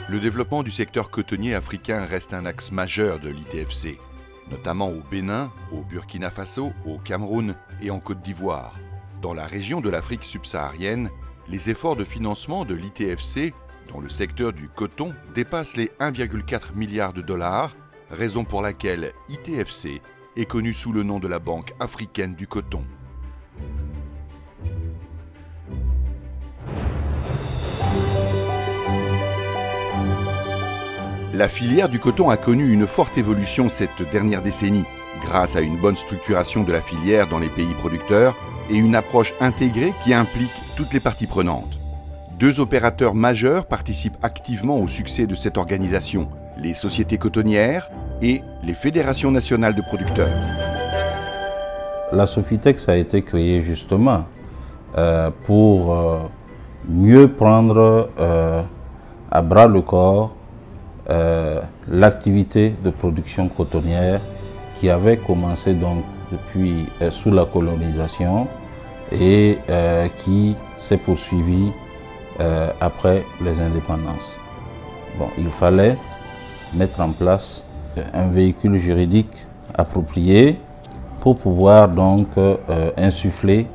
Le développement du secteur cotonnier africain reste un axe majeur de l'ITFC, notamment au Bénin, au Burkina Faso, au Cameroun et en Côte d'Ivoire. Dans la région de l'Afrique subsaharienne, les efforts de financement de l'ITFC dans le secteur du coton dépassent les 1,4 milliard de dollars, raison pour laquelle ITFC est connu sous le nom de la Banque africaine du coton. La filière du coton a connu une forte évolution cette dernière décennie, grâce à une bonne structuration de la filière dans les pays producteurs et une approche intégrée qui implique toutes les parties prenantes. Deux opérateurs majeurs participent activement au succès de cette organisation, les sociétés cotonnières et les fédérations nationales de producteurs. La Sofitex a été créée justement pour mieux prendre à bras le corps l'activité de production cotonnière qui avait commencé donc depuis sous la colonisation et qui s'est poursuivie après les indépendances. Bon, il fallait mettre en place un véhicule juridique approprié pour pouvoir donc insuffler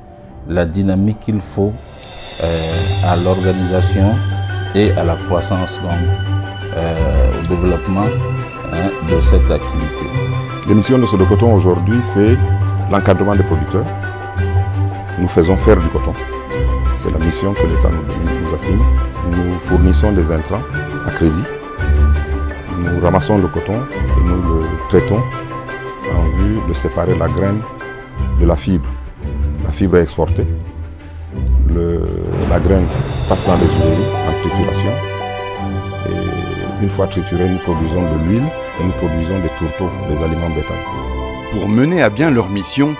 la dynamique qu'il faut à l'organisation et à la croissance donc, au développement de cette activité. L'émission de Sodecoton aujourd'hui, c'est l'encadrement des producteurs. Nous faisons faire du coton. C'est la mission que l'État nous assigne. Nous fournissons des intrants à crédit. Nous ramassons le coton et nous le traitons en vue de séparer la graine de la fibre. La fibre est exportée. La graine passe dans les huileries en trituration. Et une fois triturée, nous produisons de l'huile et nous produisons des tourteaux, des aliments bétail. Pour mener à bien leur mission,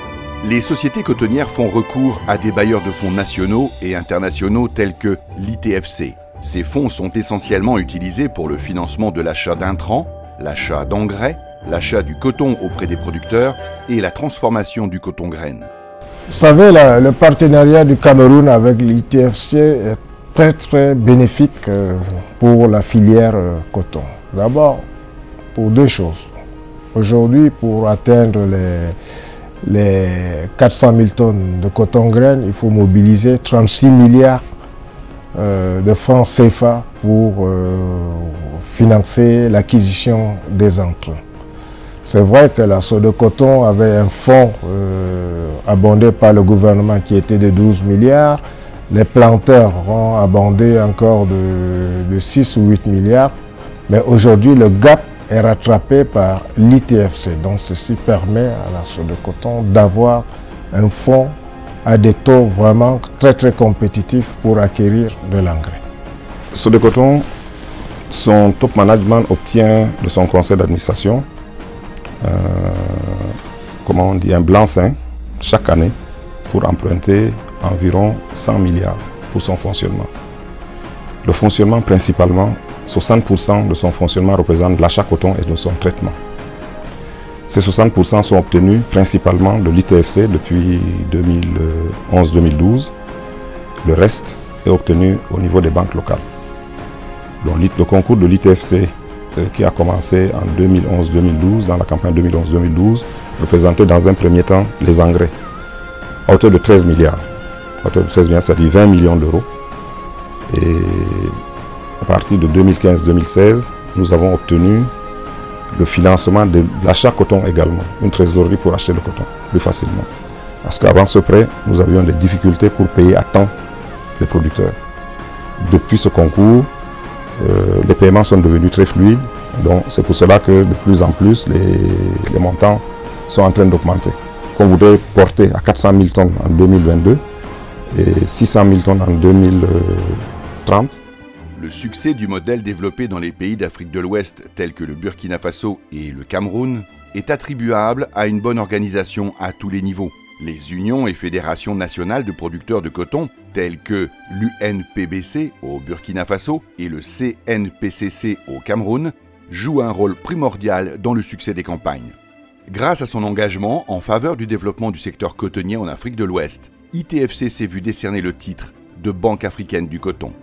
les sociétés cotonnières font recours à des bailleurs de fonds nationaux et internationaux tels que l'ITFC. Ces fonds sont essentiellement utilisés pour le financement de l'achat d'intrants, l'achat d'engrais, l'achat du coton auprès des producteurs et la transformation du coton graine. Vous savez, le partenariat du Cameroun avec l'ITFC est très bénéfique pour la filière coton. D'abord, pour deux choses. Aujourd'hui, pour atteindre les 400 000 tonnes de coton graine, il faut mobiliser 36 milliards de francs CFA pour financer l'acquisition des intrants. C'est vrai que la Sodecoton avait un fonds abondé par le gouvernement qui était de 12 milliards. Les planteurs ont abondé encore de 6 ou 8 milliards. Mais aujourd'hui, le gap est rattrapé par l'ITFC. Donc ceci permet à la Sodecoton d'avoir un fonds à des taux vraiment très compétitifs pour acquérir de l'engrais. Sodecoton, son top management obtient de son conseil d'administration un blanc-seing chaque année pour emprunter environ 100 milliards pour son fonctionnement. Le fonctionnement principalement, 60% de son fonctionnement représente l'achat coton et de son traitement. Ces 60% sont obtenus principalement de l'ITFC depuis 2011-2012. Le reste est obtenu au niveau des banques locales. Donc, le concours de l'ITFC qui a commencé en 2011-2012, dans la campagne 2011-2012, représentait dans un premier temps les engrais à hauteur de 13 milliards. À hauteur de 13 milliards, c'est-à-dire 20 millions d'euros. Et à partir de 2015-2016, nous avons obtenu le financement de l'achat coton également, une trésorerie pour acheter le coton plus facilement. Parce qu'avant ce prêt, nous avions des difficultés pour payer à temps les producteurs. Depuis ce concours, les paiements sont devenus très fluides, donc c'est pour cela que de plus en plus les montants sont en train d'augmenter. Qu'on voudrait porter à 400 000 tonnes en 2022 et 600 000 tonnes en 2030. Le succès du modèle développé dans les pays d'Afrique de l'Ouest tels que le Burkina Faso et le Cameroun est attribuable à une bonne organisation à tous les niveaux. Les unions et fédérations nationales de producteurs de coton, telles que l'UNPBC au Burkina Faso et le CNPCC au Cameroun, jouent un rôle primordial dans le succès des campagnes. Grâce à son engagement en faveur du développement du secteur cotonnier en Afrique de l'Ouest, ITFC s'est vu décerner le titre de Banque africaine du coton.